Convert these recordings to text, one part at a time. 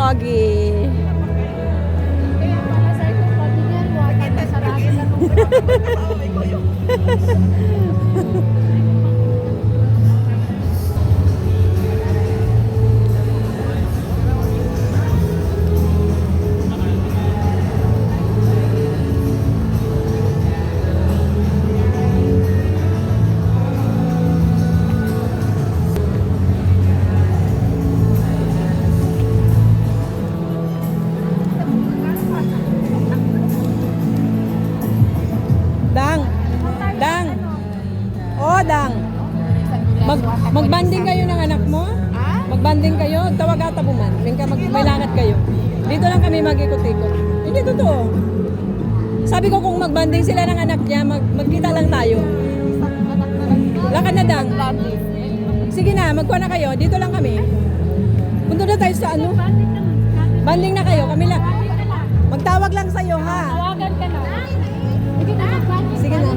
Pogi. Kaya pala sa ito, pati yan, huwag masarapin na nung Dang. Dang. Oh, Dang. Magbanding kayo ng anak mo? Magbanding kayo? Tawag ata buman. May langat kayo. Dito lang kami mag-ikot-ikot. Hindi totoo. Sabi ko kung magbanding sila ng anak niya, magkita lang tayo. Lakad na, Dang. Sige na, magkuha na kayo. Dito lang kami. Punta na tayo sa ano? Banding na kayo. Kami lang. Magtawag lang sa'yo, ha? tawagan ka na. Sige na, Sige na.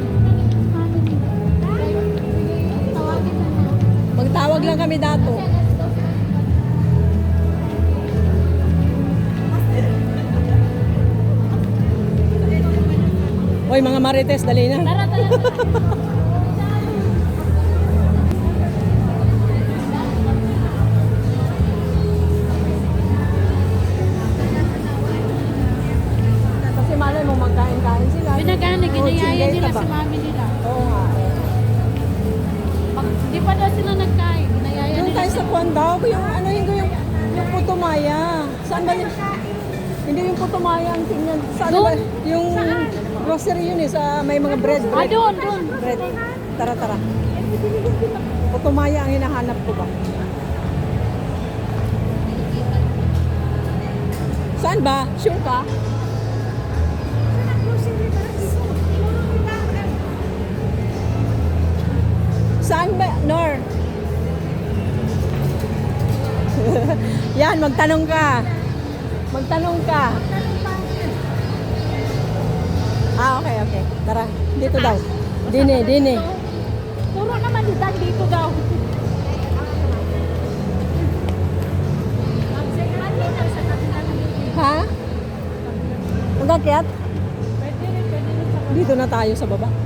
Magtawag lang kami dato. Hoy, mga marites, dali na. Tara, tara, tara. Kasi malay mo magkain-kain sila. Pinagana, ginayaya nila si mami nila. Oo nga. Di pa daw sila nagkain, ginayaya Yung nila. tayo sa Kwandao, yung Putumaya. Saan ba yun? Hindi yung Putumaya ang tingnan. Saan ba? Yung grocery yun eh, sa may mga bread. Doon. Bread. Tara, tara. Putumaya ang hinahanap ko ba? Saan ba? Sure ka? Saan ba? Nor? Yan, magtanong ka. Magtanong ka. Okay, okay. Tara, dito daw. Dine. Puro naman dito daw. Ha? Magakyat? Pwede rin sa Dito na tayo sa baba.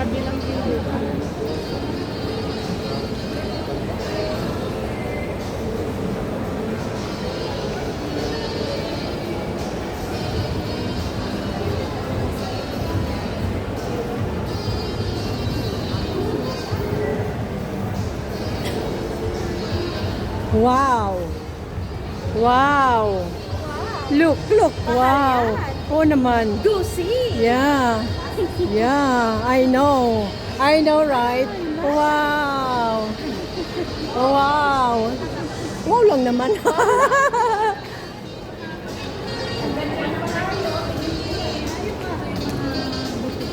kabilang dito. Wow. Wow. Look. Wow. Oo naman. Juicy! Yeah. Yeah, I know, right? Wow. Wow. Wow lang naman.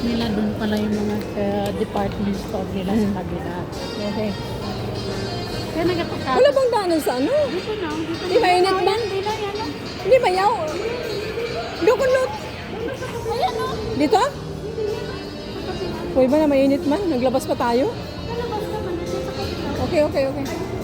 Nila doon pala yung mga department store nila sa kabila. Okay. Kaya nagkapagkakot. Wala bang daanan sa ano? Dito na. Di mainit ba? Hindi na yan. Hindi mayaw. Dukunot. Ayan o. Dito? Pwede ba na mainit man? Naglabas pa tayo? Nalabas naman. Dito sa kabila. Okay.